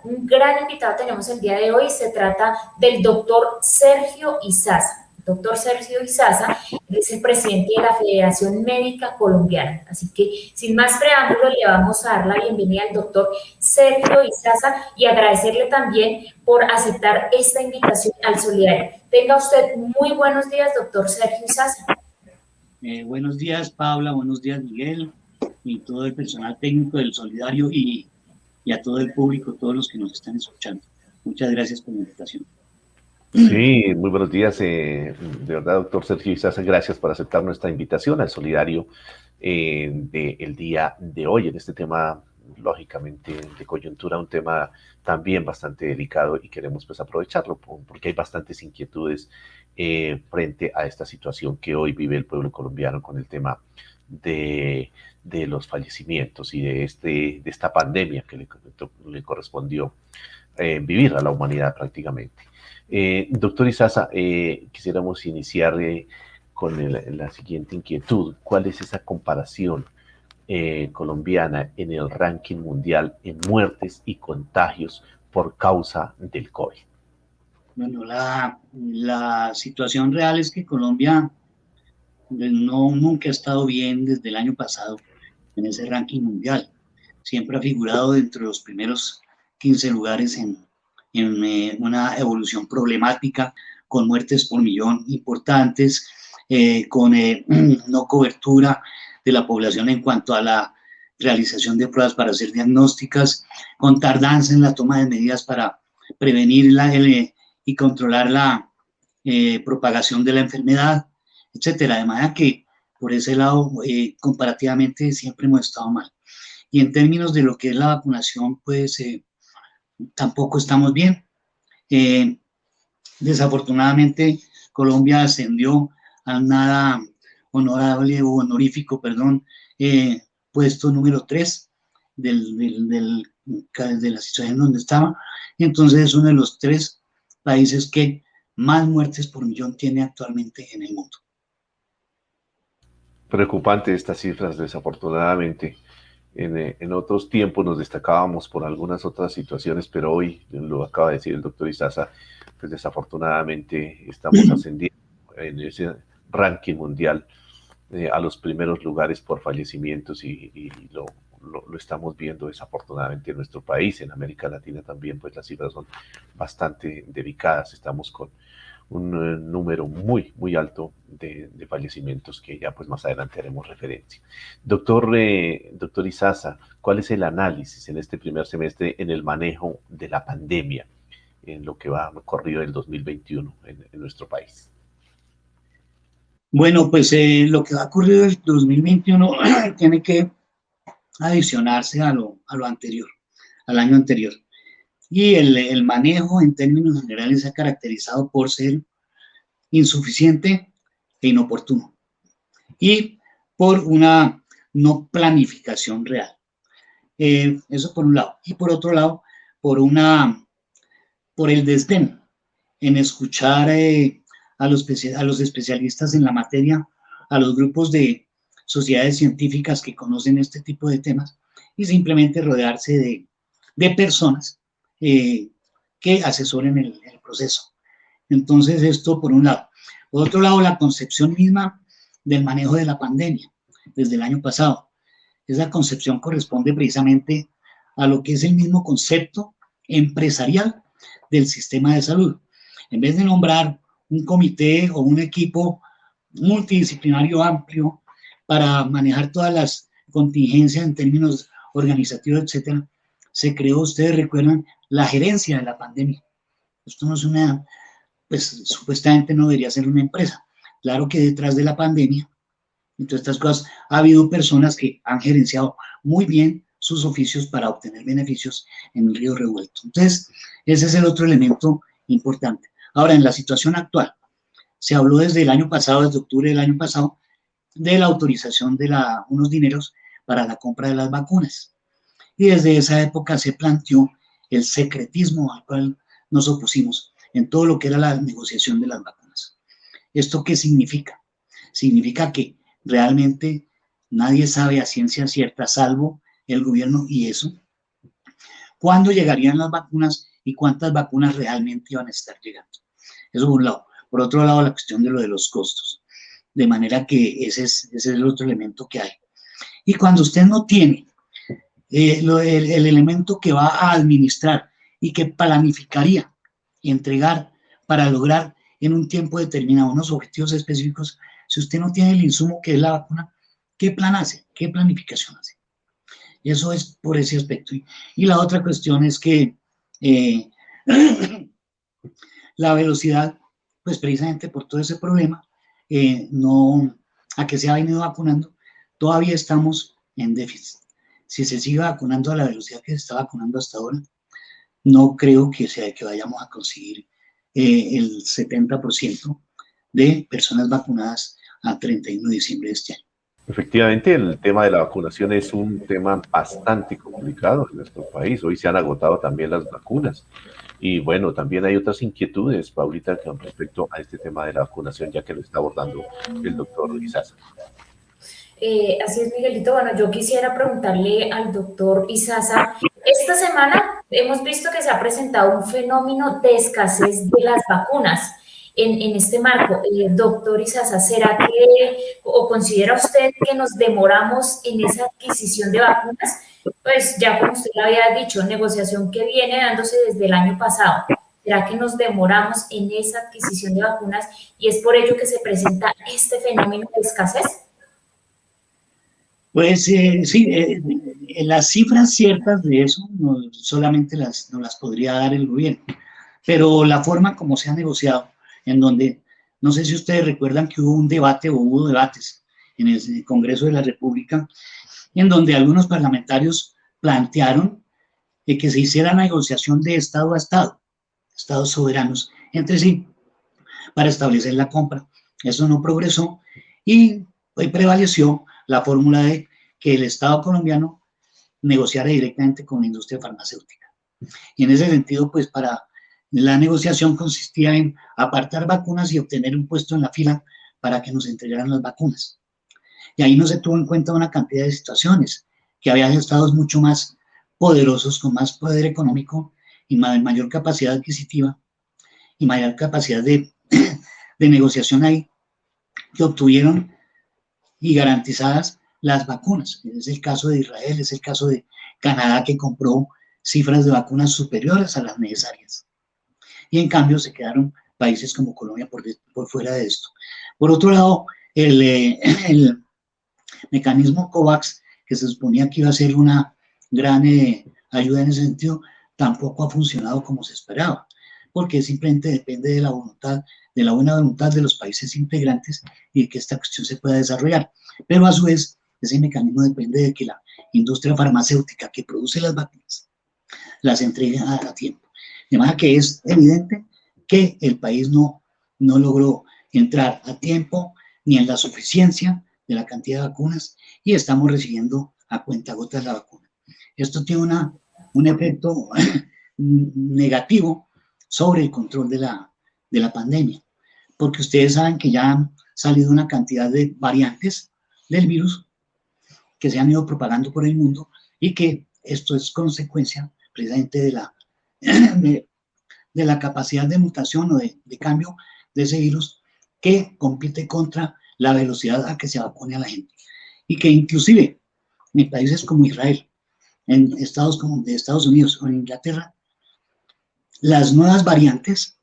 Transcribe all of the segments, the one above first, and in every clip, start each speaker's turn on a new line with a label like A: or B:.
A: Un gran invitado tenemos el día de hoy, se trata del doctor Sergio Izaza. Doctor Sergio Izaza es el presidente de la Federación Médica Colombiana. Así que, sin más preámbulo, le vamos a dar la bienvenida al doctor Sergio Izaza y agradecerle también por aceptar esta invitación al Solidario. Tenga usted muy buenos días, doctor Sergio Izaza.
B: Buenos días, Paula, buenos días, Miguel, y todo el personal técnico del Solidario y a todo el público, todos los que nos están escuchando. Muchas gracias por la invitación.
C: Sí, muy buenos días. De verdad, doctor Sergio Izaza, gracias por aceptar nuestra invitación al Solidario del día de hoy, en este tema, lógicamente, de coyuntura, un tema también bastante delicado y queremos pues aprovecharlo porque hay bastantes inquietudes frente a esta situación que hoy vive el pueblo colombiano con el tema de los fallecimientos y de esta pandemia que le correspondió vivir a la humanidad prácticamente. Doctor Izaza, quisiéramos iniciar con la siguiente inquietud. ¿Cuál es esa comparación colombiana en el ranking mundial en muertes y contagios por causa del COVID?
B: Bueno, la situación real es que Colombia nunca ha estado bien desde el año pasado en ese ranking mundial. Siempre ha figurado dentro de los primeros 15 lugares en una evolución problemática, con muertes por millón importantes, con no cobertura de la población en cuanto a la realización de pruebas para hacer diagnósticas, con tardanza en la toma de medidas para prevenir y controlar la propagación de la enfermedad, etcétera. De manera que por ese lado, comparativamente, siempre hemos estado mal. Y en términos de lo que es la vacunación, pues tampoco estamos bien. Desafortunadamente, Colombia ascendió al nada honorable o honorífico, puesto número 3 de la situación donde estaba. Y entonces es uno de los 3 países que más muertes por millón tiene actualmente en el mundo.
C: Preocupante estas cifras, desafortunadamente. En otros tiempos nos destacábamos por algunas otras situaciones, pero hoy, lo acaba de decir el doctor Izaza, pues desafortunadamente estamos ascendiendo en ese ranking mundial a los primeros lugares por fallecimientos y lo estamos viendo desafortunadamente en nuestro país. En América Latina también, pues las cifras son bastante delicadas. Estamos con un número muy, muy alto de fallecimientos que ya pues más adelante haremos referencia. Doctor Izaza, ¿cuál es el análisis en este primer semestre en el manejo de la pandemia, en lo que va corrido del 2021 en nuestro país?
B: Bueno, pues lo que ha ocurrido en el 2021 tiene que adicionarse a lo anterior, al año anterior. Y el manejo en términos generales se ha caracterizado por ser insuficiente e inoportuno y por una no planificación real. Eso por un lado. Y por otro lado, por el desdén en escuchar a los especialistas en la materia, a los grupos de sociedades científicas que conocen este tipo de temas y simplemente rodearse de personas que asesoren el proceso. Entonces, esto por un lado. Por otro lado, la concepción misma del manejo de la pandemia desde el año pasado. Esa concepción corresponde precisamente a lo que es el mismo concepto empresarial del sistema de salud. En vez de nombrar un comité o un equipo multidisciplinario amplio para manejar todas las contingencias en términos organizativos, etcétera, se creó, ustedes recuerdan, la gerencia de la pandemia. Esto no es pues supuestamente no debería ser una empresa. Claro que detrás de la pandemia, entre estas cosas, ha habido personas que han gerenciado muy bien sus oficios para obtener beneficios en el río revuelto. Entonces, ese es el otro elemento importante. Ahora, en la situación actual, se habló desde el año pasado, desde octubre del año pasado, de la autorización de unos dineros para la compra de las vacunas. Y desde esa época se planteó el secretismo al cual nos opusimos en todo lo que era la negociación de las vacunas. ¿Esto qué significa? Significa que realmente nadie sabe a ciencia cierta, salvo el gobierno y eso, cuándo llegarían las vacunas y cuántas vacunas realmente iban a estar llegando. Eso por un lado. Por otro lado, la cuestión de lo de los costos. De manera que ese es el otro elemento que hay. Y cuando usted no tiene el elemento que va a administrar y que planificaría y entregar para lograr en un tiempo determinado unos objetivos específicos, si usted no tiene el insumo que es la vacuna, ¿qué plan hace? ¿Qué planificación hace? Eso es por ese aspecto. Y la otra cuestión es que la velocidad, pues precisamente por todo ese problema, no, a que se ha venido vacunando, todavía estamos en déficit. Si se sigue vacunando a la velocidad que se está vacunando hasta ahora, no creo que vayamos a conseguir el 70% de personas vacunadas a 31 de diciembre de este año.
C: Efectivamente, el tema de la vacunación es un tema bastante complicado en nuestro país. Hoy se han agotado también las vacunas. Y bueno, también hay otras inquietudes, Paulita, con respecto a este tema de la vacunación, ya que lo está abordando el doctor Izaza.
A: Así es, Miguelito. Bueno, yo quisiera preguntarle al doctor Izaza, esta semana hemos visto que se ha presentado un fenómeno de escasez de las vacunas en este marco. Doctor Izaza, ¿será que, o considera usted que nos demoramos en esa adquisición de vacunas? Pues ya como usted lo había dicho, negociación que viene dándose desde el año pasado. ¿Será que nos demoramos en esa adquisición de vacunas y es por ello que se presenta este fenómeno de escasez?
B: Pues sí, las cifras ciertas de eso solamente no las podría dar el gobierno, pero la forma como se ha negociado, en donde, no sé si ustedes recuerdan que hubo un debate o hubo debates en el Congreso de la República, en donde algunos parlamentarios plantearon que se hiciera negociación de Estado a Estado, Estados soberanos entre sí, para establecer la compra. Eso no progresó y hoy prevaleció la fórmula de que el Estado colombiano negociara directamente con la industria farmacéutica. Y en ese sentido, pues para la negociación consistía en apartar vacunas y obtener un puesto en la fila para que nos entregaran las vacunas. Y ahí no se tuvo en cuenta una cantidad de situaciones, que había estados mucho más poderosos, con más poder económico y mayor capacidad adquisitiva y mayor capacidad de negociación ahí, que obtuvieron y garantizadas las vacunas. Es el caso de Israel, es el caso de Canadá, que compró cifras de vacunas superiores a las necesarias. Y en cambio se quedaron países como Colombia por fuera de esto. Por otro lado, el mecanismo COVAX, que se suponía que iba a ser una gran ayuda en ese sentido, tampoco ha funcionado como se esperaba, porque simplemente depende de la voluntad, de la buena voluntad de los países integrantes y de que esta cuestión se pueda desarrollar. Pero a su vez, ese mecanismo depende de que la industria farmacéutica que produce las vacunas las entregue a tiempo. De manera que es evidente que el país no logró entrar a tiempo ni en la suficiencia de la cantidad de vacunas y estamos recibiendo a cuentagotas la vacuna. Esto tiene un efecto negativo sobre el control de la pandemia, porque ustedes saben que ya han salido una cantidad de variantes del virus que se han ido propagando por el mundo y que esto es consecuencia precisamente de la capacidad de mutación o de cambio de ese virus que compite contra la velocidad a que se vacune a la gente. Y que inclusive en países como Israel, en estados como de Estados Unidos o en Inglaterra, las nuevas variantes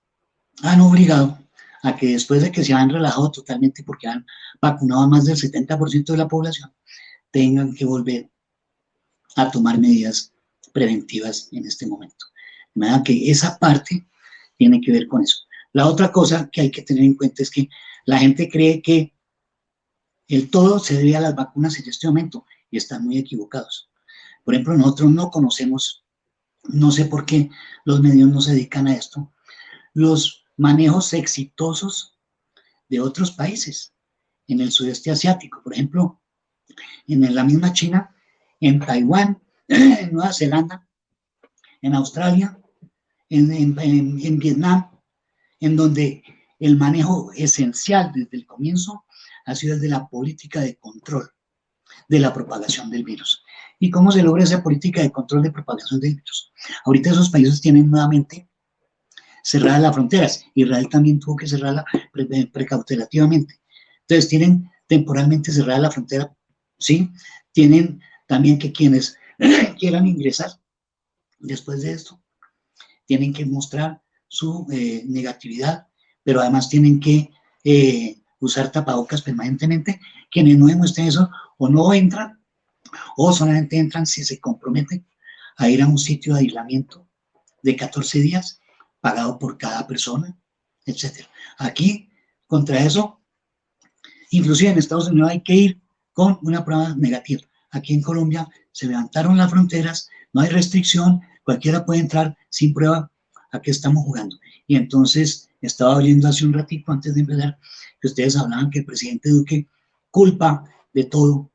B: han obligado a que después de que se han relajado totalmente porque han vacunado a más del 70% de la población, tengan que volver a tomar medidas preventivas en este momento. De manera que esa parte tiene que ver con eso. La otra cosa que hay que tener en cuenta es que la gente cree que el todo se debe a las vacunas en este momento y están muy equivocados. Por ejemplo, nosotros no conocemos, no sé por qué los medios no se dedican a esto, los manejos exitosos de otros países en el sudeste asiático. Por ejemplo, en la misma China, en Taiwán, en Nueva Zelanda, en Australia, en Vietnam, en donde el manejo esencial desde el comienzo ha sido el de la política de control de la propagación del virus. ¿Y cómo se logra esa política de control de propagación del virus? Ahorita esos países tienen nuevamente cerradas las fronteras. Israel también tuvo que cerrarla precautelativamente. Entonces tienen temporalmente cerrada la frontera, ¿sí? Tienen también que quienes quieran ingresar después de esto, tienen que mostrar su negatividad, pero además tienen que usar tapabocas permanentemente. Quienes no demuestren eso o no entran, o solamente entran si se comprometen a ir a un sitio de aislamiento de 14 días, pagado por cada persona, etc. Aquí, contra eso, inclusive en Estados Unidos hay que ir con una prueba negativa. Aquí en Colombia se levantaron las fronteras, no hay restricción, cualquiera puede entrar sin prueba. ¿A qué estamos jugando? Y entonces estaba oyendo hace un ratito antes de empezar que ustedes hablaban que el presidente Duque culpa de todo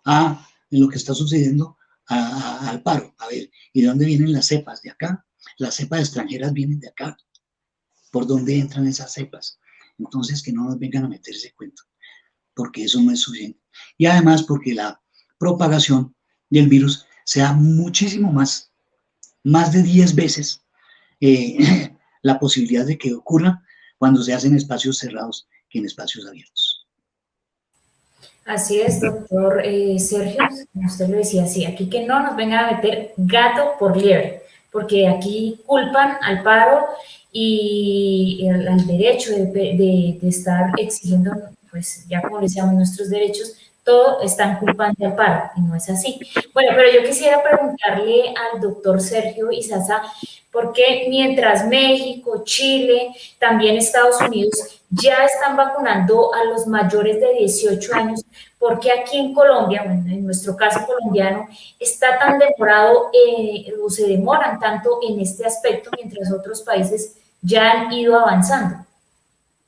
B: a lo que está sucediendo al paro. A ver, ¿y de dónde vienen las cepas? ¿De acá? Las cepas extranjeras vienen de acá. ¿Por dónde entran esas cepas? Entonces que no nos vengan a meter ese cuento, porque eso no es suficiente. Y además porque la propagación del virus sea muchísimo más de 10 veces la posibilidad de que ocurra cuando se hacen espacios cerrados que en espacios abiertos.
A: Así es, doctor Sergio, como usted lo decía, sí, aquí que no nos vengan a meter gato por liebre, porque aquí culpan al paro y al derecho de estar exigiendo, pues ya como decíamos, nuestros derechos, todo están culpando al paro, y no es así. Bueno, pero yo quisiera preguntarle al doctor Sergio Izaza, porque mientras México, Chile, también Estados Unidos ya están vacunando a los mayores de 18 años, porque aquí en Colombia, bueno, en nuestro caso colombiano, está tan demorado o se demoran tanto en este aspecto, mientras otros países ya han ido avanzando?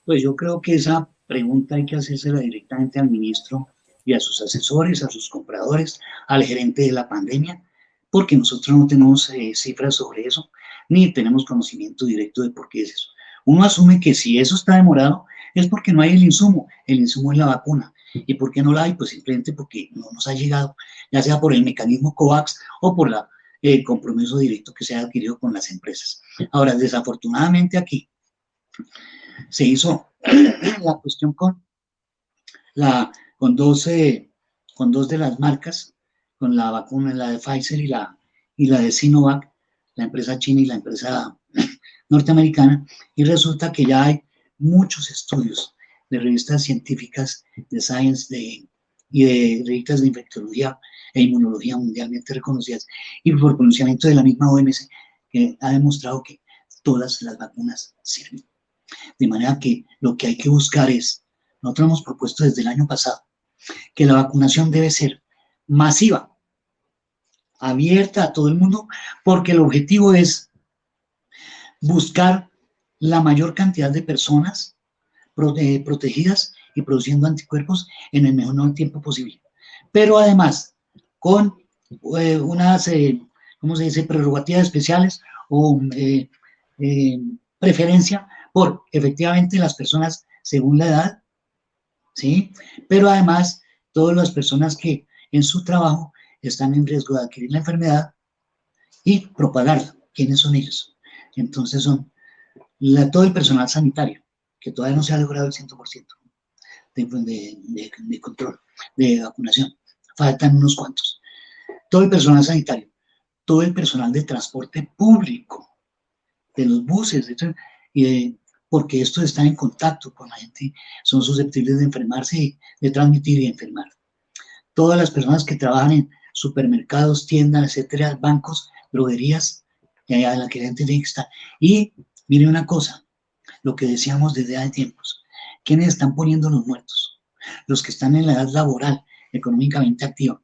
B: Pues yo creo que esa pregunta hay que hacérsela directamente al ministro y a sus asesores, a sus compradores, al gerente de la pandemia, porque nosotros no tenemos cifras sobre eso, ni tenemos conocimiento directo de por qué es eso. Uno asume que si eso está demorado es porque no hay el insumo es la vacuna. ¿Y por qué no la hay? Pues simplemente porque no nos ha llegado, ya sea por el mecanismo COVAX o por el compromiso directo que se ha adquirido con las empresas. Ahora, desafortunadamente aquí se hizo la cuestión con dos de las marcas, con la vacuna, la de Pfizer y la de Sinovac, la empresa china y la empresa norteamericana, y resulta que ya hay muchos estudios de revistas científicas de Science y de revistas de infectología e inmunología mundialmente reconocidas, y por pronunciamiento de la misma OMS, que ha demostrado que todas las vacunas sirven. De manera que lo que hay que buscar es, nosotros hemos propuesto desde el año pasado, que la vacunación debe ser masiva, abierta a todo el mundo, porque el objetivo es buscar la mayor cantidad de personas protegidas y produciendo anticuerpos en el menor tiempo posible. Pero además, con unas, ¿cómo se dice?, prerrogativas especiales o preferencia por efectivamente las personas según la edad, ¿sí? Pero además, todas las personas que en su trabajo están en riesgo de adquirir la enfermedad y propagarla. ¿Quiénes son ellos? Entonces son todo el personal sanitario, que todavía no se ha logrado el 100% de control, de vacunación. Faltan unos cuantos. Todo el personal sanitario, todo el personal de transporte público, de los buses, porque estos están en contacto con la gente, son susceptibles de enfermarse, de transmitir y enfermar. Todas las personas que trabajan en supermercados, tiendas, etcétera, bancos, droguerías, a la que la gente tiene que estar. Y mire una cosa, lo que decíamos desde hace tiempos, ¿quiénes están poniendo los muertos? Los que están en la edad laboral, económicamente activa.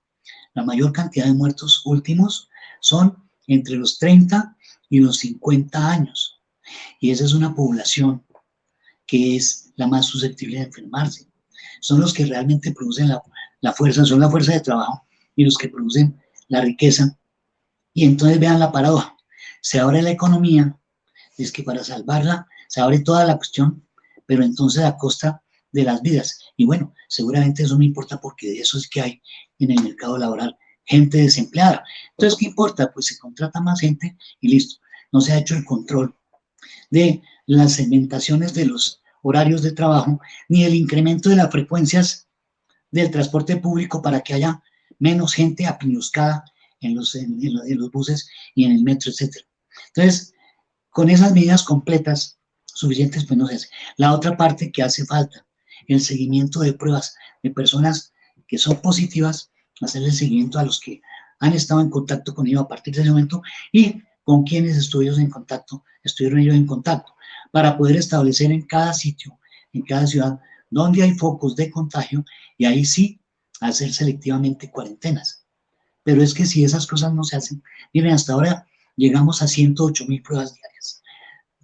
B: La mayor cantidad de muertos últimos son entre los 30 y los 50 años. Y esa es una población que es la más susceptible de enfermarse. Son los que realmente producen la fuerza, son la fuerza de trabajo y los que producen la riqueza. Y entonces vean la paradoja. Se abre la economía, es que para salvarla se abre toda la cuestión, pero entonces a costa de las vidas. Y bueno, seguramente eso no importa porque de eso es que hay en el mercado laboral gente desempleada. Entonces, ¿qué importa? Pues se contrata más gente y listo. No se ha hecho el control de las segmentaciones de los horarios de trabajo, ni el incremento de las frecuencias del transporte público para que haya menos gente apiñuscada en los buses y en el metro, etc. Entonces, con esas medidas completas, suficientes, pues no se hace. La otra parte que hace falta, el seguimiento de pruebas de personas que son positivas, hacer el seguimiento a los que han estado en contacto con ellos a partir de ese momento y con quienes estuvieron ellos en contacto, para poder establecer en cada sitio, en cada ciudad, donde hay focos de contagio y ahí sí hacer selectivamente cuarentenas. Pero es que si esas cosas no se hacen, miren, hasta ahora llegamos a 108.000 pruebas diarias.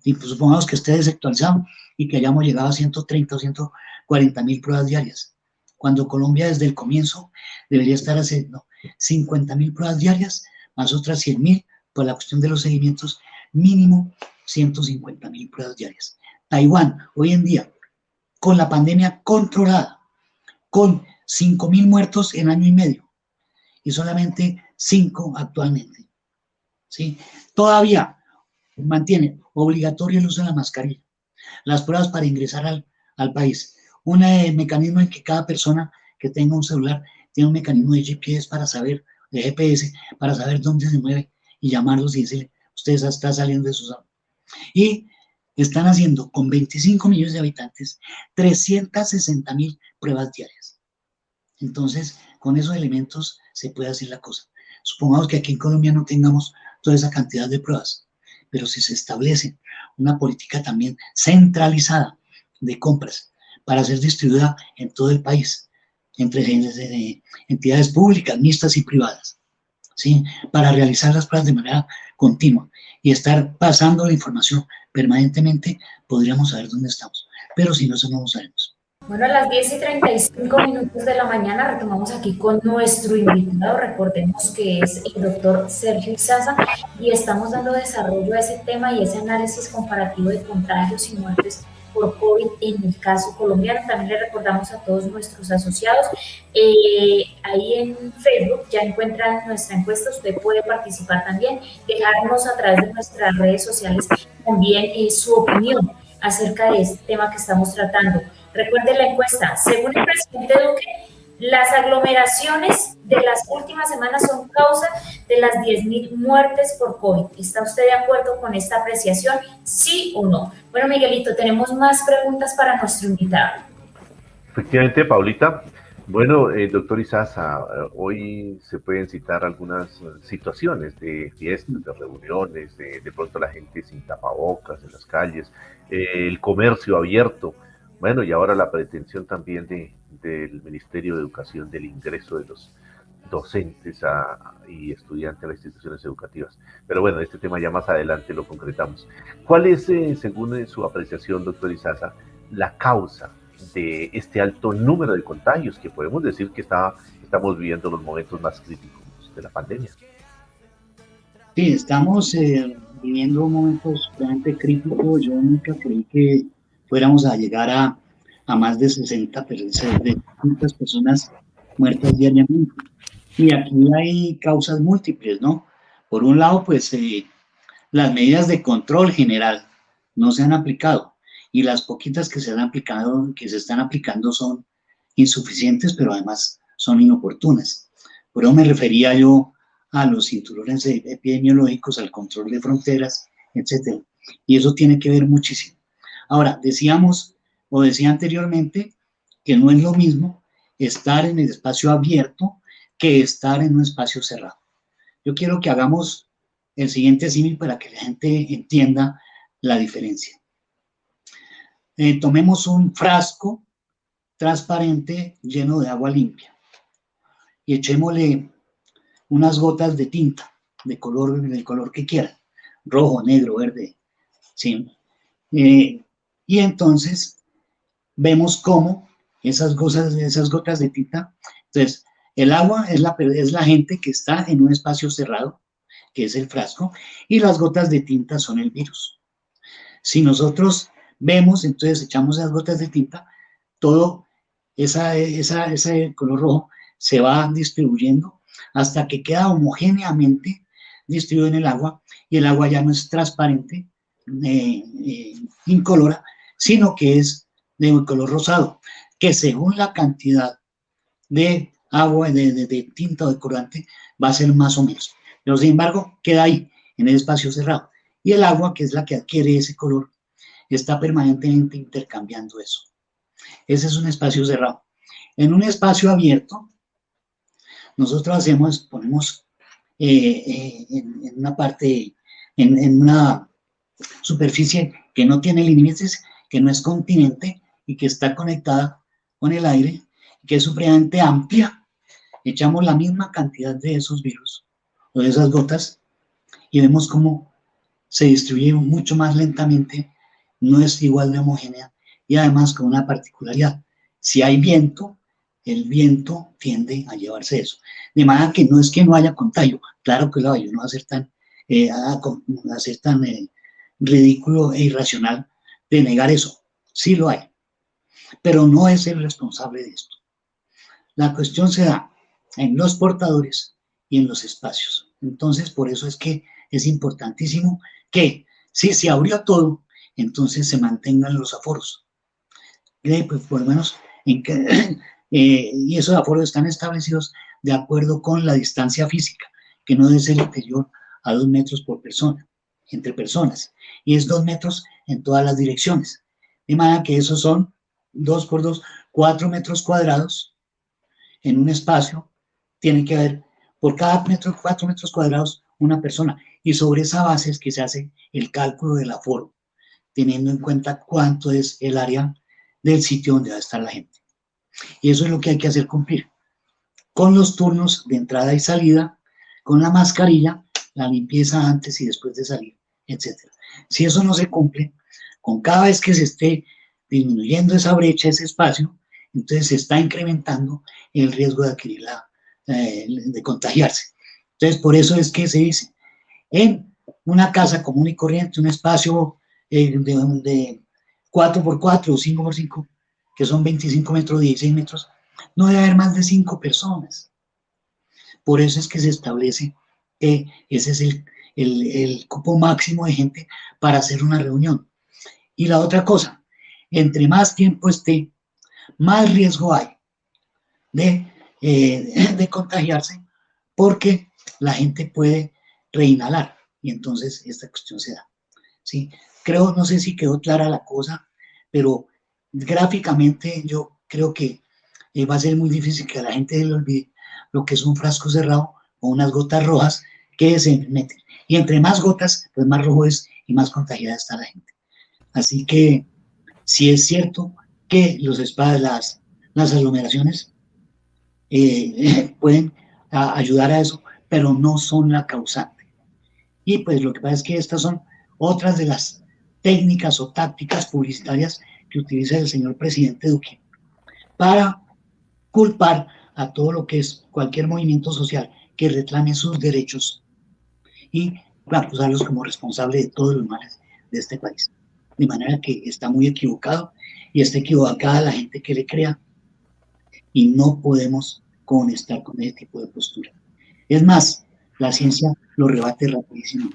B: Y pues supongamos que esté desactualizado y que hayamos llegado a 130 o 140.000 pruebas diarias. Cuando Colombia desde el comienzo debería estar haciendo 50.000 pruebas diarias, más otras 100.000, por la cuestión de los seguimientos, mínimo 150.000 pruebas diarias. Taiwán, hoy en día, con la pandemia controlada, con 5.000 muertos en año y medio, y solamente 5 actualmente. ¿Sí? Todavía mantiene obligatorio el uso de la mascarilla, las pruebas para ingresar al país, un mecanismo en que cada persona que tenga un celular tiene un mecanismo de GPS para saber, de GPS, para saber dónde se mueve y llamarlos y decirle, usted está saliendo de su zona. Y están haciendo con 25 millones de habitantes 360.000 pruebas diarias. Entonces, con esos elementos se puede hacer la cosa. Supongamos que aquí en Colombia no tengamos toda esa cantidad de pruebas, pero si se establece una política también centralizada de compras para ser distribuida en todo el país, entre entidades públicas, mixtas y privadas, ¿sí? Para realizar las pruebas de manera continua y estar pasando la información permanentemente, podríamos saber dónde estamos. Pero si no, eso no lo sabemos.
A: Bueno, a las 10:35 de la mañana retomamos aquí con nuestro invitado. Recordemos que es el doctor Sergio Izaza y estamos dando desarrollo a ese tema y ese análisis comparativo de contagios y muertes por COVID en el caso colombiano. También le recordamos a todos nuestros asociados. Ahí en Facebook ya encuentran nuestra encuesta. Usted puede participar también, dejarnos a través de nuestras redes sociales también su opinión acerca de este tema que estamos tratando. Recuerde la encuesta. Según el presidente Duque, las aglomeraciones de las últimas semanas son causa de las 10.000 muertes por COVID. ¿Está usted de acuerdo con esta apreciación? ¿Sí o no? Bueno, Miguelito, tenemos más preguntas para nuestro invitado.
C: Efectivamente, Paulita. Bueno, doctor Izaza, hoy se pueden citar algunas situaciones de fiestas, de reuniones, de pronto la gente sin tapabocas en las calles, el comercio abierto. Bueno, y ahora la pretensión también del Ministerio de Educación del ingreso de los docentes y estudiantes a las instituciones educativas. Pero bueno, este tema ya más adelante lo concretamos. ¿Cuál es, según su apreciación, doctor Izaza, la causa de este alto número de contagios que podemos decir que estamos viviendo los momentos más críticos de la pandemia?
B: Sí, estamos viviendo momentos realmente críticos. Yo nunca creí que fuéramos a llegar a más de 60 personas muertas diariamente. Y aquí hay causas múltiples, ¿no? Por un lado, pues las medidas de control general no se han aplicado y las poquitas que se están aplicando son insuficientes, pero además son inoportunas. Por eso me refería yo a los cinturones epidemiológicos, al control de fronteras, etcétera. Y eso tiene que ver muchísimo. Ahora, decía anteriormente que no es lo mismo estar en el espacio abierto que estar en un espacio cerrado. Yo quiero que hagamos el siguiente símil para que la gente entienda la diferencia. Tomemos un frasco transparente lleno de agua limpia y echémosle unas gotas de tinta del color que quieran, rojo, negro, verde, ¿sí? Y entonces vemos cómo esas gotas de tinta, entonces el agua es la gente que está en un espacio cerrado, que es el frasco, y las gotas de tinta son el virus. Si nosotros vemos, entonces echamos esas gotas de tinta, todo ese color rojo se va distribuyendo hasta que queda homogéneamente distribuido en el agua y el agua ya no es transparente, incolora, sino que es de un color rosado, que según la cantidad de agua, de tinta o de colorante, va a ser más o menos. Pero sin embargo, queda ahí, en el espacio cerrado. Y el agua, que es la que adquiere ese color, está permanentemente intercambiando eso. Ese es un espacio cerrado. En un espacio abierto, nosotros ponemos en una parte, en una superficie que no tiene límites, que no es continente y que está conectada con el aire, que es supremamente amplia, echamos la misma cantidad de esos virus o de esas gotas y vemos cómo se distribuye mucho más lentamente, no es igual de homogénea y además con una particularidad. Si hay viento, el viento tiende a llevarse eso. De manera que no es que no haya contagio, claro que lo hay, no va a ser tan, ridículo e irracional de negar eso. Sí lo hay, pero no es el responsable de esto. La cuestión se da en los portadores y en los espacios. Entonces, por eso es que es importantísimo que si se abrió todo, entonces se mantengan los aforos. Pues, por lo menos, y esos aforos están establecidos de acuerdo con la distancia física, que no debe ser inferior a 2 metros por persona, entre personas, y es 2 metros en todas las direcciones. De manera que esos son 2 por 2, 4 metros cuadrados en un espacio, tiene que haber por cada 4 metros cuadrados una persona, y sobre esa base es que se hace el cálculo del aforo, teniendo en cuenta cuánto es el área del sitio donde va a estar la gente. Y eso es lo que hay que hacer cumplir, con los turnos de entrada y salida, con la mascarilla, la limpieza antes y después de salir, etc. Si eso no se cumple, con cada vez que se esté disminuyendo esa brecha, ese espacio, entonces se está incrementando el riesgo de adquirir de contagiarse. Entonces, por eso es que se dice, en una casa común y corriente, un espacio de 4 por 4 o 5 por 5, que son 25 metros, 16 metros, no debe haber más de 5 personas. Por eso es que se establece que ese es el cupo máximo de gente para hacer una reunión. Y la otra cosa, entre más tiempo esté, más riesgo hay de contagiarse, porque la gente puede reinhalar y entonces esta cuestión se da. ¿Sí? Creo, no sé si quedó clara la cosa, pero gráficamente yo creo que va a ser muy difícil que a la gente le olvide lo que es un frasco cerrado o unas gotas rojas que se meten. Y entre más gotas, pues más rojo es y más contagiada está la gente. Así que sí es cierto que las aglomeraciones pueden ayudar a eso, pero no son la causante. Y pues lo que pasa es que estas son otras de las técnicas o tácticas publicitarias que utiliza el señor presidente Duque para culpar a todo lo que es cualquier movimiento social que reclame sus derechos y acusarlos como responsables de todos los males de este país. De manera que está muy equivocado y está equivocada la gente que le crea y no podemos estar con ese tipo de postura. Es más, la ciencia lo rebate rapidísimo.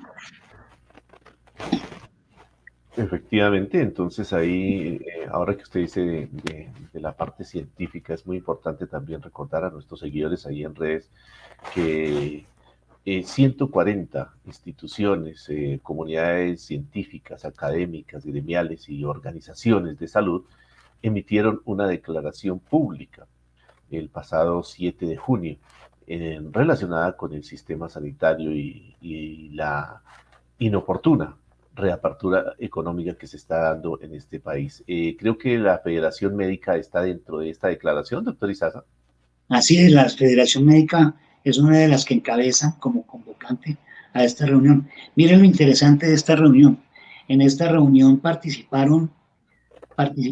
C: Efectivamente, entonces ahí, ahora que usted dice de la parte científica, es muy importante también recordar a nuestros seguidores ahí en redes que 140 instituciones, comunidades científicas, académicas, gremiales y organizaciones de salud emitieron una declaración pública el pasado 7 de junio relacionada con el sistema sanitario y la inoportuna reapertura económica que se está dando en este país. Creo que la Federación Médica está dentro de esta declaración, doctor Izaza.
B: Así es, la Federación Médica es una de las que encabeza como convocante a esta reunión. Miren lo interesante de esta reunión. En esta reunión participaron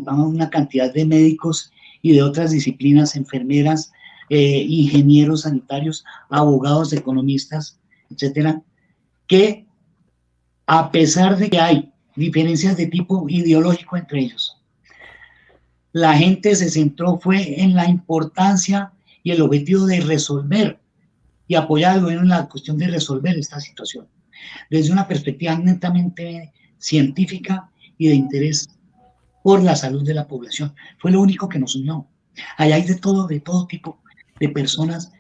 B: una cantidad de médicos y de otras disciplinas, enfermeras, ingenieros sanitarios, abogados, economistas, etcétera, que a pesar de que hay diferencias de tipo ideológico entre ellos, la gente se centró fue en la importancia y el objetivo de resolver y apoyar al gobierno en la cuestión de resolver esta situación desde una perspectiva netamente científica y de interés por la salud de la población. Fue lo único que nos unió. Allá hay de todo tipo de personas,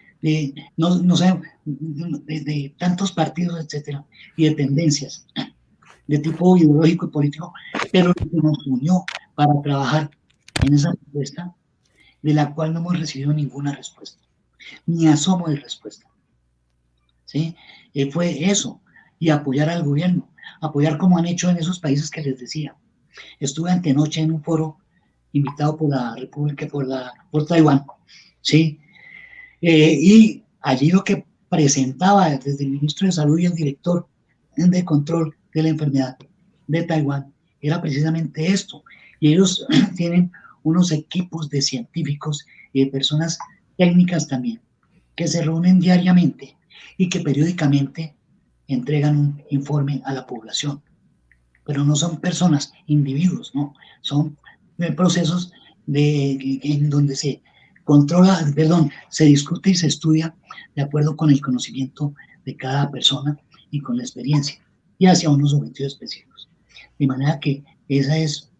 B: no sé, de tantos partidos, etcétera, y de tendencias de tipo ideológico y político, pero lo que nos unió para trabajar en esa respuesta, de la cual no hemos recibido ninguna respuesta, ni asomo de respuesta. ¿Sí? Fue eso, y apoyar al gobierno, apoyar como han hecho en esos países que les decía. Estuve antenoche en un foro invitado por la República, por Taiwán, ¿sí? Y allí lo que presentaba desde el ministro de Salud y el director de control de la enfermedad de Taiwán era precisamente esto. Y ellos tienen unos equipos de científicos y de personas técnicas también, que se reúnen diariamente y que periódicamente entregan un informe a la población. Pero no son personas, individuos, no, son procesos en donde se controla, perdón, se discute y se estudia de acuerdo con el conocimiento de cada persona y con la experiencia y hacia unos objetivos específicos. De manera que esa es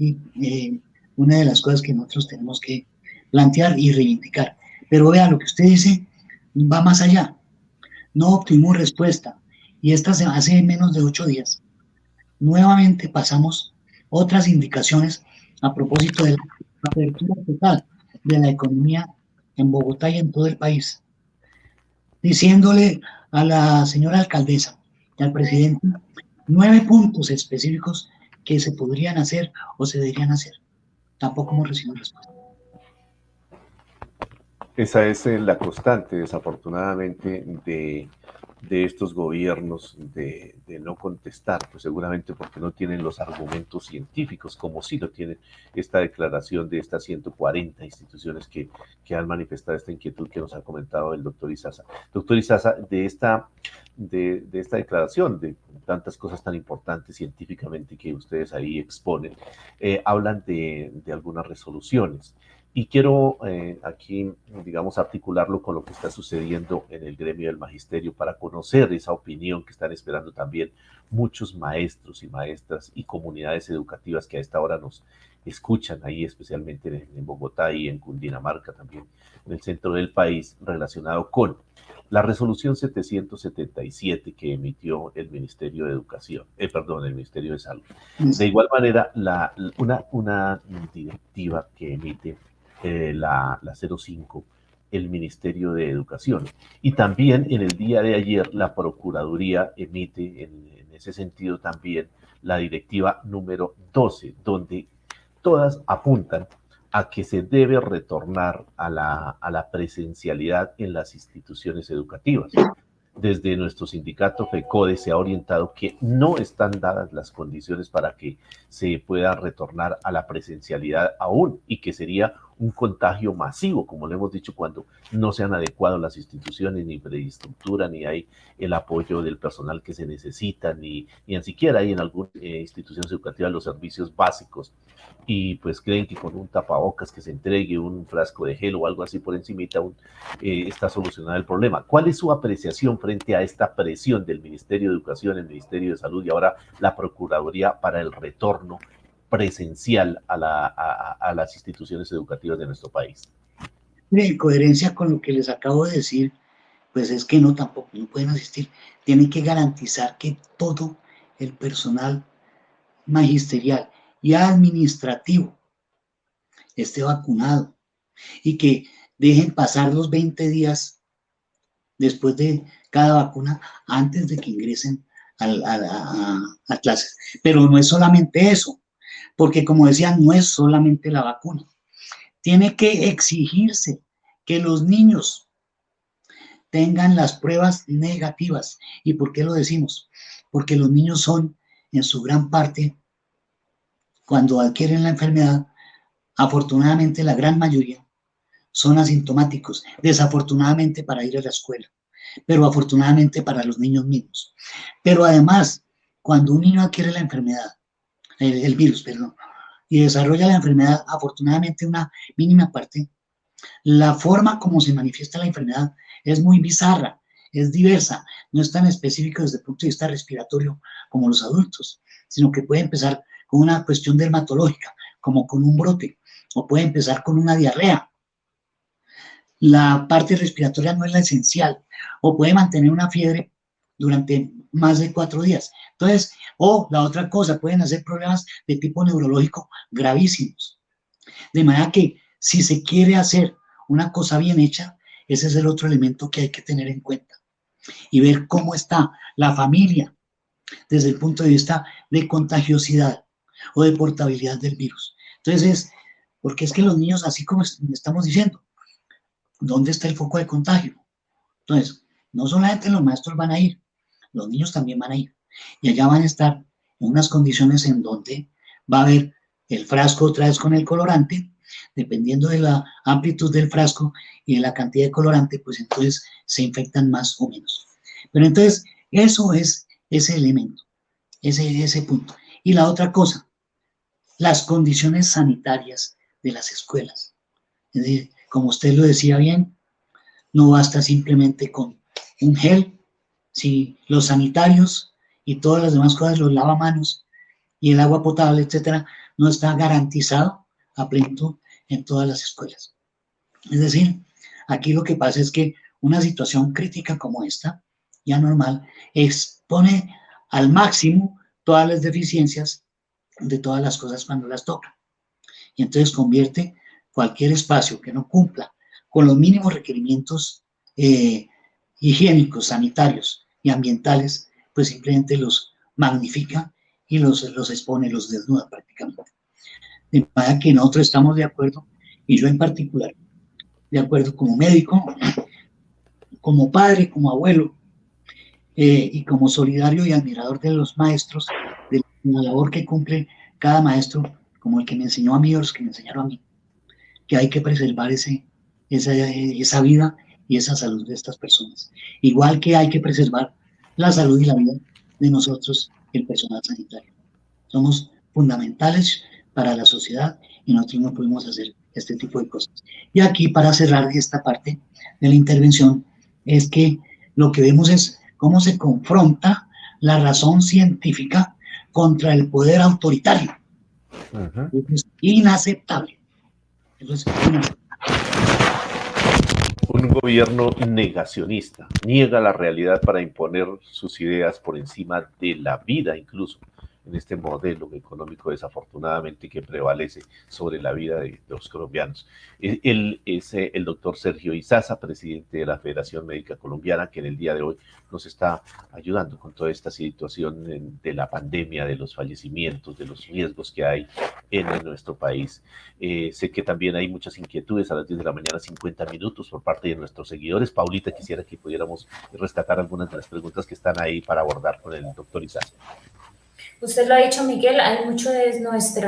B: una de las cosas que nosotros tenemos que plantear y reivindicar. Pero vea, lo que usted dice va más allá. No obtuvimos respuesta y esta se hace menos de 8 días. Nuevamente pasamos otras indicaciones a propósito de la apertura total de la economía en Bogotá y en todo el país, diciéndole a la señora alcaldesa y al presidente 9 puntos específicos que se podrían hacer o se deberían hacer. Tampoco hemos recibido respuesta.
C: Esa es la constante, desafortunadamente, de estos gobiernos de no contestar, pues seguramente porque no tienen los argumentos científicos, como sí lo tiene esta declaración de estas 140 instituciones que han manifestado esta inquietud que nos ha comentado el doctor Izaza. Doctor Izaza, de esta declaración, de tantas cosas tan importantes científicamente que ustedes ahí exponen, hablan de algunas resoluciones. Y quiero aquí, digamos, articularlo con lo que está sucediendo en el gremio del magisterio para conocer esa opinión que están esperando también muchos maestros y maestras y comunidades educativas que a esta hora nos escuchan ahí, especialmente en Bogotá y en Cundinamarca, también en el centro del país, relacionado con la resolución 777 que emitió el Ministerio de Educación, el Ministerio de Salud. De igual manera, una directiva que emite la 05, el Ministerio de Educación. Y también en el día de ayer la Procuraduría emite en ese sentido también la directiva número 12, donde todas apuntan a que se debe retornar a la presencialidad en las instituciones educativas. Desde nuestro sindicato FECODE se ha orientado que no están dadas las condiciones para que se pueda retornar a la presencialidad aún y que sería un contagio masivo, como le hemos dicho, cuando no se han adecuado las instituciones, ni infraestructura, ni hay el apoyo del personal que se necesita, ni siquiera hay en algunas instituciones educativas los servicios básicos, y pues creen que con un tapabocas que se entregue un frasco de gel o algo así por encimita está solucionado el problema. ¿Cuál es su apreciación frente a esta presión del Ministerio de Educación, el Ministerio de Salud y ahora la Procuraduría para el retorno presencial a las instituciones educativas de nuestro país?
B: En coherencia con lo que les acabo de decir, pues es que tampoco no pueden asistir. Tienen que garantizar que todo el personal magisterial y administrativo esté vacunado y que dejen pasar los 20 días después de cada vacuna antes de que ingresen a clases. Pero no es solamente eso, porque como decía, no es solamente la vacuna. Tiene que exigirse que los niños tengan las pruebas negativas. ¿Y por qué lo decimos? Porque los niños son, en su gran parte, cuando adquieren la enfermedad, afortunadamente la gran mayoría son asintomáticos, desafortunadamente para ir a la escuela, pero afortunadamente para los niños mismos. Pero además, cuando un niño adquiere la enfermedad, el virus, perdón, y desarrolla la enfermedad, afortunadamente una mínima parte, la forma como se manifiesta la enfermedad es muy bizarra es diversa, no es tan específica desde el punto de vista respiratorio como los adultos, sino que puede empezar con una cuestión dermatológica, como con un brote, o puede empezar con una diarrea. La parte respiratoria no es la esencial, o puede mantener una fiebre durante más de 4 días. Entonces, o la otra cosa, pueden hacer problemas de tipo neurológico gravísimos. De manera que si se quiere hacer una cosa bien hecha, ese es el otro elemento que hay que tener en cuenta y ver cómo está la familia desde el punto de vista de contagiosidad o de portabilidad del virus. Entonces, porque es que los niños, así como estamos diciendo, ¿dónde está el foco de contagio? Entonces, no solamente los maestros van a ir, los niños también van a ir. Y allá van a estar en unas condiciones en donde va a haber el frasco otra vez con el colorante, dependiendo de la amplitud del frasco y de la cantidad de colorante, pues entonces se infectan más o menos. Pero entonces, eso es ese elemento, ese punto. Y la otra cosa, las condiciones sanitarias de las escuelas. Es decir, como usted lo decía bien, no basta simplemente con un gel, si los sanitarios y todas las demás cosas, los lavamanos y el agua potable, etcétera, no está garantizado a plenitud en todas las escuelas. Es decir, aquí lo que pasa es que una situación crítica como esta, ya normal, expone al máximo todas las deficiencias de todas las cosas cuando las toca. Y entonces convierte cualquier espacio que no cumpla con los mínimos requerimientos higiénicos, sanitarios y ambientales, pues simplemente los magnifica y los expone, los desnuda prácticamente. De manera que nosotros estamos de acuerdo, y yo en particular, de acuerdo como médico, como padre, como abuelo, y como solidario y admirador de los maestros, de la labor que cumple cada maestro, como el que me enseñó a mí o los que me enseñaron a mí, que hay que preservar esa vida y esa salud de estas personas. Igual que hay que preservar la salud y la vida de nosotros, el personal sanitario. Somos fundamentales para la sociedad y nosotros no podemos hacer este tipo de cosas. Y aquí, para cerrar esta parte de la intervención, es que lo que vemos es cómo se confronta la razón científica contra el poder autoritario. Eso es inaceptable. Eso es inaceptable.
C: Un gobierno negacionista, niega la realidad para imponer sus ideas por encima de la vida, incluso en este modelo económico desafortunadamente que prevalece sobre la vida de los colombianos. Él es el doctor Sergio Izaza, presidente de la Federación Médica Colombiana, que en el día de hoy nos está ayudando con toda esta situación de la pandemia, de los fallecimientos, de los riesgos que hay en nuestro país. Sé que también hay muchas inquietudes a las 10 de la mañana, 50 minutos por parte de nuestros seguidores. Paulita, quisiera que pudiéramos rescatar algunas de las preguntas que están ahí para abordar con el doctor Izaza.
A: Usted lo ha dicho, Miguel, hay muchos de nuestros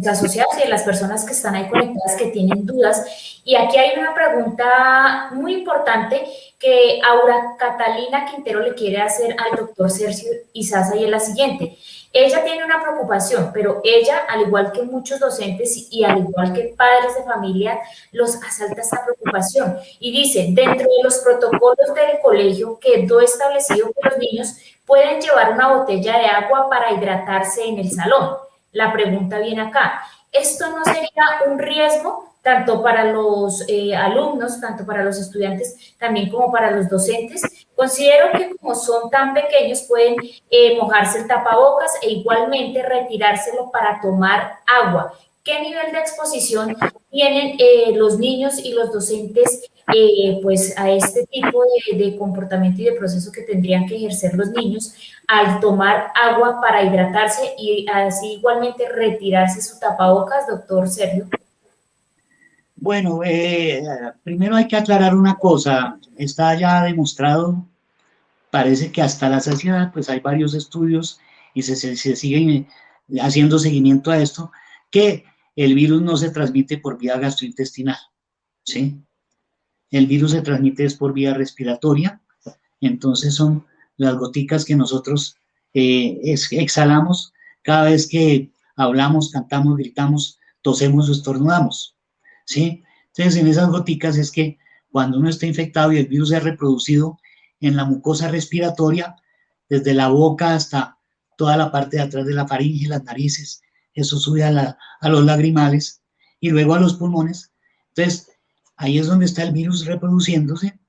A: asociados y de las personas que están ahí conectadas que tienen dudas. Y aquí hay una pregunta muy importante que Aura Catalina Quintero le quiere hacer al doctor Sergio Izaza, y es la siguiente. Ella tiene una preocupación, pero ella, al igual que muchos docentes y al igual que padres de familia, los asalta esta preocupación. Y dice, dentro de los protocolos del colegio quedó establecido que los niños pueden llevar una botella de agua para hidratarse en el salón. La pregunta viene acá. ¿Esto no sería un riesgo tanto para los alumnos, tanto para los estudiantes, también como para los docentes? Considero que como son tan pequeños pueden mojarse el tapabocas e igualmente retirárselo para tomar agua. ¿Qué nivel de exposición tienen los niños y los docentes pues a este tipo de comportamiento y de proceso que tendrían que ejercer los niños al tomar agua para hidratarse y así igualmente retirarse su tapabocas, doctor Sergio?
B: Bueno, primero hay que aclarar una cosa. Está ya demostrado, parece que hasta la saciedad, pues hay varios estudios y se siguen haciendo seguimiento a esto, que el virus no se transmite por vía gastrointestinal, ¿sí? El virus se transmite por vía respiratoria, entonces son las goticas que nosotros exhalamos cada vez que hablamos, cantamos, gritamos, tosemos o estornudamos, ¿sí? Entonces en esas goticas es que cuando uno está infectado y el virus es reproducido en la mucosa respiratoria, desde la boca hasta toda la parte de atrás de la faringe, las narices, eso sube a los lagrimales y luego a los pulmones. Entonces, ahí es donde está el virus reproduciéndose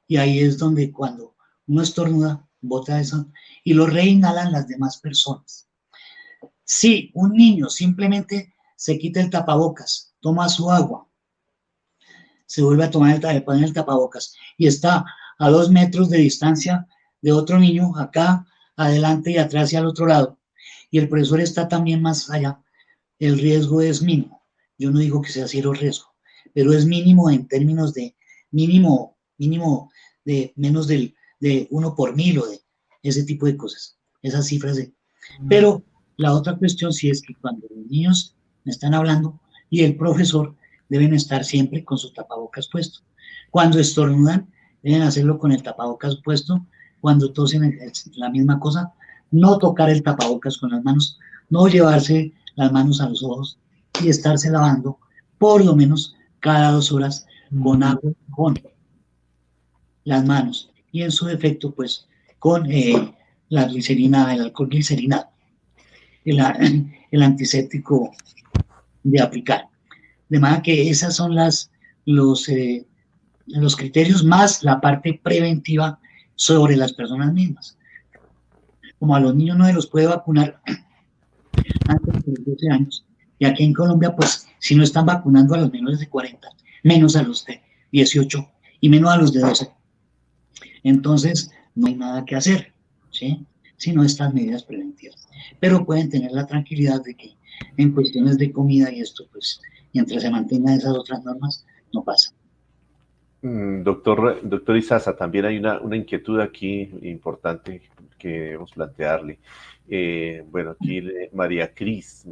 B: y ahí es donde cuando uno estornuda, bota eso y lo reinhalan las demás personas. Si un niño simplemente se quita el tapabocas, toma su agua, se vuelve a poner el tapabocas y está a 2 metros de distancia de otro niño, acá, adelante y atrás y al otro lado, y el profesor está también más allá, el riesgo es mínimo. Yo no digo que sea cero riesgo, pero es mínimo en términos de mínimo de menos de 1 por 1000 o de ese tipo de cosas, esas cifras de... Pero la otra cuestión sí es que cuando los niños me están hablando y el profesor deben estar siempre con su tapabocas puesto. Cuando estornudan, deben hacerlo con el tapabocas puesto. Cuando tosen, la misma cosa. No tocar el tapabocas con las manos, no llevarse las manos a los ojos y estarse lavando por lo menos cada 2 horas con agua, con las manos. Y en su defecto, pues, con la glicerina, el alcohol glicerinado, el antiséptico de aplicar. De manera que esas son los criterios más la parte preventiva sobre las personas mismas. Como a los niños no se los puede vacunar antes de los 12 años, y aquí en Colombia, pues, si no están vacunando a los menores de 40, menos a los de 18 y menos a los de 12, entonces no hay nada que hacer, ¿sí? Sino estas medidas preventivas. Pero pueden tener la tranquilidad de que en cuestiones de comida y esto, pues, mientras se mantengan esas otras normas, no pasa.
C: Doctor Izaza, también hay una inquietud aquí importante que debemos plantearle. Bueno, aquí María Cris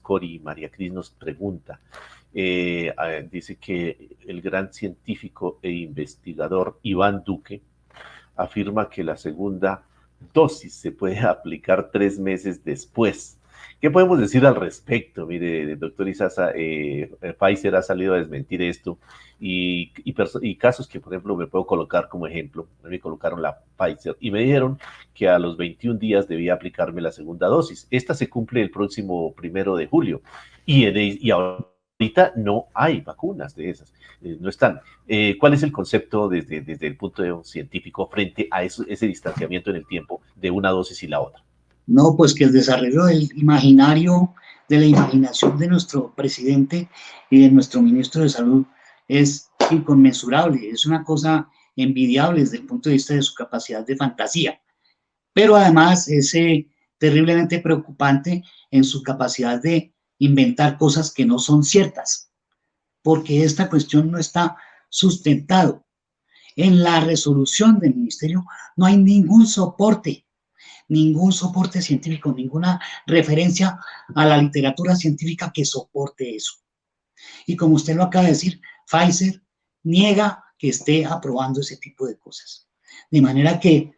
C: Cori, María Cris nos pregunta, dice que el gran científico e investigador Iván Duque afirma que la segunda dosis se puede aplicar 3 meses después. ¿Qué podemos decir al respecto? Mire, doctor Izaza, Pfizer ha salido a desmentir esto y casos que, por ejemplo, me puedo colocar como ejemplo. Me colocaron la Pfizer y me dijeron que a los 21 días debía aplicarme la segunda dosis. Esta se cumple el próximo 1 de julio y ahorita no hay vacunas de esas, no están. ¿Cuál es el concepto desde el punto de vista científico frente a ese distanciamiento en el tiempo de una dosis y la otra?
B: No, pues que el desarrollo del imaginario, de la imaginación de nuestro presidente y de nuestro ministro de Salud es inconmensurable, es una cosa envidiable desde el punto de vista de su capacidad de fantasía, pero además es terriblemente preocupante en su capacidad de inventar cosas que no son ciertas, porque esta cuestión no está sustentado. En la resolución del ministerio no hay ningún soporte científico, ninguna referencia a la literatura científica que soporte eso. Y como usted lo acaba de decir, Pfizer niega que esté aprobando ese tipo de cosas. De manera que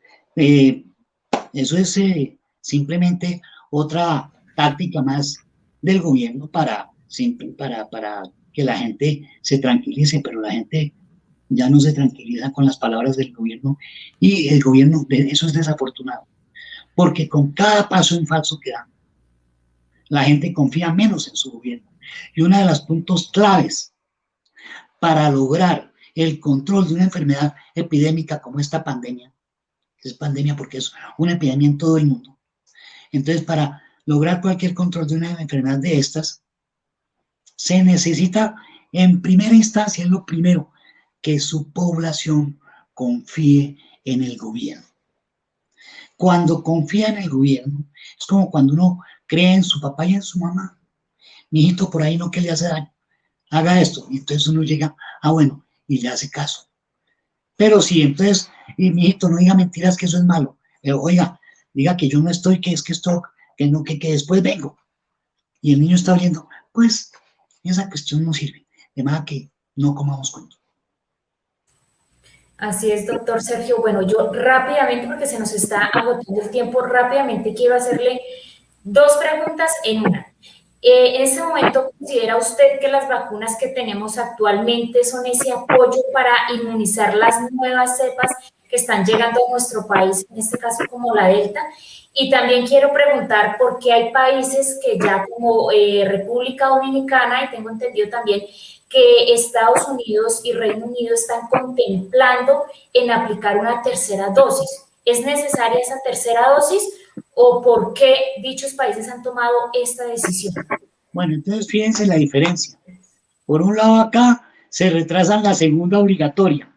B: eso es simplemente otra táctica más del gobierno para que la gente se tranquilice, pero la gente ya no se tranquiliza con las palabras del gobierno y el gobierno, eso es desafortunado. Porque con cada paso en falso que dan, la gente confía menos en su gobierno. Y uno de los puntos claves para lograr el control de una enfermedad epidémica como esta pandemia, es pandemia porque es una epidemia en todo el mundo. Entonces, para lograr cualquier control de una enfermedad de estas, se necesita, en primera instancia, es lo primero, que su población confíe en el gobierno. Cuando confía en el gobierno, es como cuando uno cree en su papá y en su mamá. Mi hijito por ahí no que le hace daño, haga esto. Y entonces uno llega, bueno, y le hace caso. Pero si entonces, mi hijito no diga mentiras que eso es malo. Oiga, diga que yo no estoy, que es que esto, que no, que después vengo. Y el niño está oyendo, pues esa cuestión no sirve. De manera que no comamos cuento.
A: Así es, doctor Sergio. Bueno, yo rápidamente, porque se nos está agotando el tiempo, rápidamente quiero hacerle 2 preguntas en una. En este momento, ¿considera usted que las vacunas que tenemos actualmente son ese apoyo para inmunizar las nuevas cepas que están llegando a nuestro país, en este caso como la Delta? Y también quiero preguntar por qué hay países que ya como República Dominicana, y tengo entendido también que Estados Unidos y Reino Unido están contemplando en aplicar una tercera dosis. ¿Es necesaria esa tercera dosis o por qué dichos países han tomado esta decisión?
B: Bueno, entonces fíjense la diferencia. Por un lado acá se retrasan la segunda obligatoria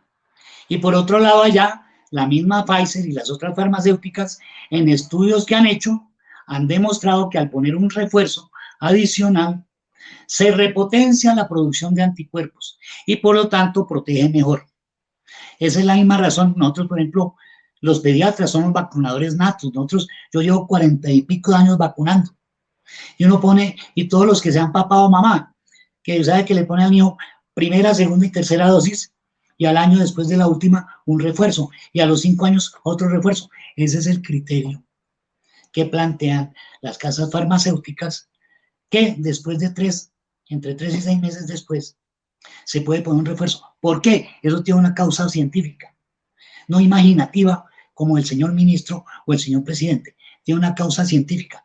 B: y por otro lado allá la misma Pfizer y las otras farmacéuticas en estudios que han hecho han demostrado que al poner un refuerzo adicional se repotencia la producción de anticuerpos y por lo tanto protege mejor. Esa es la misma razón. Nosotros, por ejemplo, los pediatras somos vacunadores natos. Yo llevo 40 y pico de años vacunando. Y uno pone, y todos los que sean papá o mamá, que sabe que le pone al niño primera, segunda y tercera dosis, y al año después de la última un refuerzo, y a los 5 años otro refuerzo. Ese es el criterio que plantean las casas farmacéuticas, que después de entre 3 y 6 meses después, se puede poner un refuerzo. ¿Por qué? Eso tiene una causa científica, no imaginativa como el señor ministro o el señor presidente. Tiene una causa científica.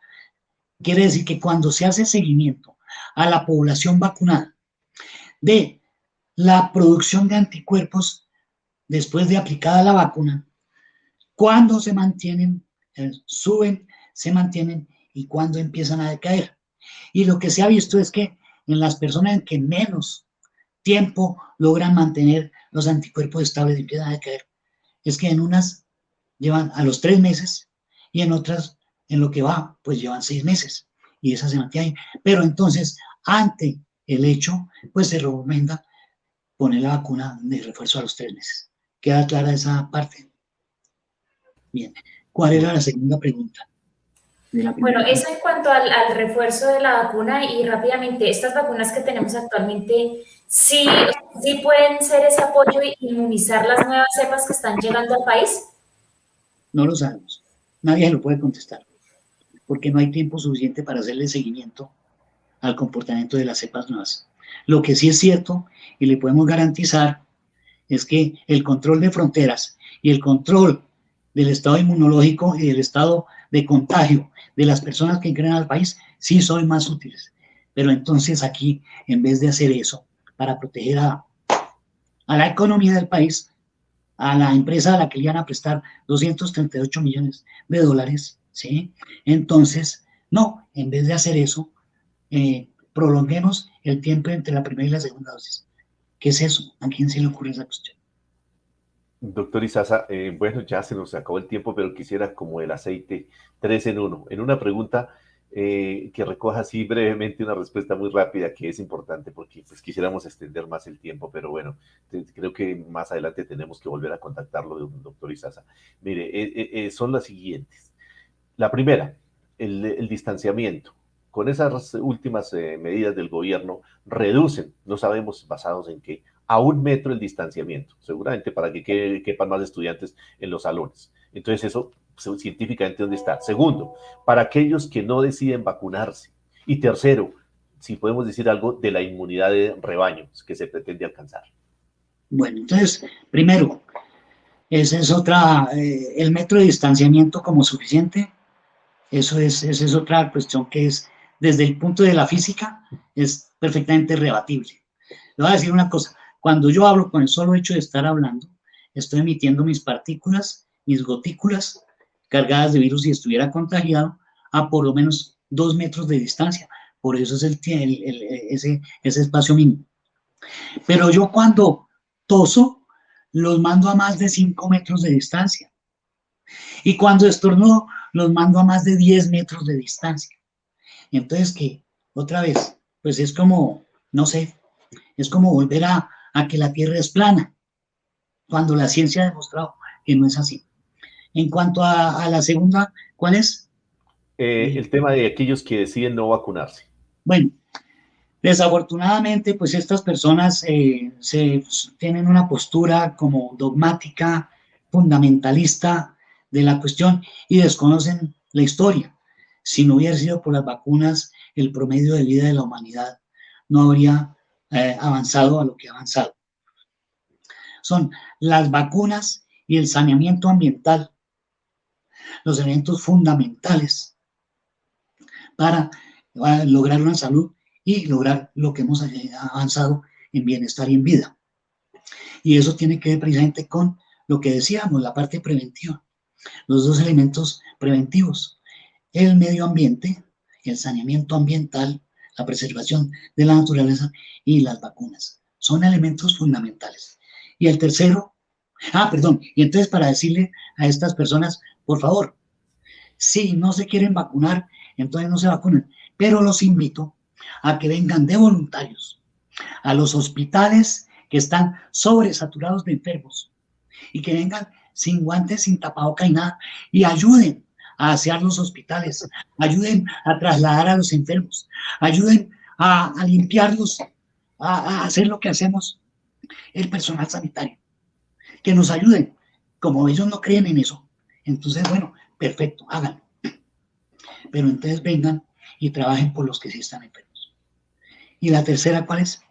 B: Quiere decir que cuando se hace seguimiento a la población vacunada de la producción de anticuerpos después de aplicada la vacuna, cuando se mantienen, suben, se mantienen y cuando empiezan a decaer. Y lo que se ha visto es que en las personas en que menos tiempo logran mantener los anticuerpos estables y empiezan a decaer, es que en unas llevan a los 3 meses y en otras, en lo que va, pues llevan 6 meses y esas se mantienen. Pero entonces, ante el hecho, pues se recomienda poner la vacuna de refuerzo a los 3 meses. ¿Queda clara esa parte? Bien. ¿Cuál era la segunda pregunta?
A: Bueno, eso en cuanto al refuerzo de la vacuna y rápidamente, estas vacunas que tenemos actualmente, ¿sí pueden ser ese apoyo e inmunizar las nuevas cepas que están llegando al país?
B: No lo sabemos. Nadie lo puede contestar, porque no hay tiempo suficiente para hacerle seguimiento al comportamiento de las cepas nuevas. Lo que sí es cierto y le podemos garantizar es que el control de fronteras y el control del estado inmunológico y del estado de contagio de las personas que ingresan al país sí son más útiles. Pero entonces aquí, en vez de hacer eso para proteger a la economía del país, a la empresa a la que le iban a prestar 238 millones de dólares, ¿sí? Entonces, no, en vez de hacer eso, prolonguemos el tiempo entre la primera y la segunda dosis. ¿Qué es eso? ¿A quién se le ocurre esa cuestión?
C: Doctor Izaza, bueno, ya se nos acabó el tiempo, pero quisiera como el aceite 3 en 1. En una pregunta que recoja así brevemente una respuesta muy rápida, que es importante porque pues quisiéramos extender más el tiempo, pero bueno, creo que más adelante tenemos que volver a contactarlo de un doctor Izaza. Mire, son las siguientes. La primera, el distanciamiento. Con esas últimas medidas del gobierno, reducen, no sabemos basados en qué, a 1 metro el distanciamiento, seguramente para que quepan más estudiantes en los salones. Entonces eso científicamente, ¿dónde está? Segundo, para aquellos que no deciden vacunarse. Y tercero, si podemos decir algo de la inmunidad de rebaño que se pretende alcanzar.
B: Bueno, entonces, primero, esa es otra, el metro de distanciamiento como suficiente, esa es otra cuestión que es, desde el punto de la física, es perfectamente rebatible. Le voy a decir una cosa, cuando yo hablo con el solo hecho de estar hablando, estoy emitiendo mis partículas, mis gotículas, cargadas de virus si estuviera contagiado, a por lo menos 2 metros de distancia. Por eso es ese espacio mínimo. Pero yo cuando toso, los mando a más de 5 metros de distancia. Y cuando estornudo, los mando a más de 10 metros de distancia. Entonces, que otra vez, pues es como, no sé, es como volver a que la Tierra es plana, cuando la ciencia ha demostrado que no es así. En cuanto a la segunda, ¿cuál es?
C: El tema de aquellos que deciden no vacunarse.
B: Bueno, desafortunadamente, pues estas personas tienen una postura como dogmática, fundamentalista de la cuestión y desconocen la historia. Si no hubiera sido por las vacunas, el promedio de vida de la humanidad no habría avanzado a lo que ha avanzado. Son las vacunas y el saneamiento ambiental los elementos fundamentales para lograr una salud y lograr lo que hemos avanzado en bienestar y en vida. Y eso tiene que ver precisamente con lo que decíamos, la parte preventiva. Los dos elementos preventivos, el medio ambiente, el saneamiento ambiental, la preservación de la naturaleza y las vacunas. Son elementos fundamentales. Y el tercero, y entonces para decirle a estas personas, por favor, si no se quieren vacunar, entonces no se vacunen. Pero los invito a que vengan de voluntarios a los hospitales que están sobresaturados de enfermos y que vengan sin guantes, sin tapabocas y nada, y ayuden a asear los hospitales, ayuden a trasladar a los enfermos, ayuden a limpiarlos, a hacer lo que hacemos el personal sanitario, que nos ayuden. Como ellos no creen en eso, entonces, bueno, perfecto, háganlo. Pero entonces vengan y trabajen por los que sí están enfermos. ¿Y la tercera cuál es?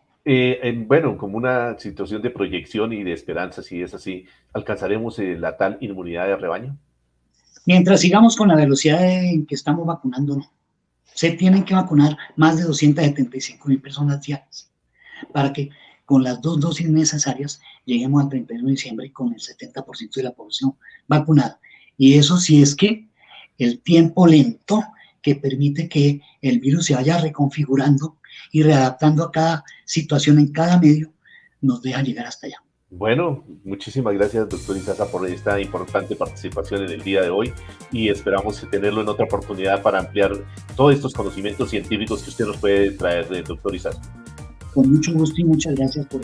C: Bueno, como una situación de proyección y de esperanza, si es así, ¿alcanzaremos la tal inmunidad de rebaño?
B: Mientras sigamos con la velocidad en que estamos vacunando, no. Se tienen que vacunar más de 275,000 personas diarias para que con las 2 dosis necesarias lleguemos al 31 de diciembre con el 70% de la población vacunada. Y eso sí es que el tiempo lento que permite que el virus se vaya reconfigurando y readaptando a cada situación en cada medio, nos deja llegar hasta allá.
C: Bueno, muchísimas gracias, doctor Izaza, por esta importante participación en el día de hoy y esperamos tenerlo en otra oportunidad para ampliar todos estos conocimientos científicos que usted nos puede traer, doctor Izaza.
B: Con mucho gusto y muchas gracias por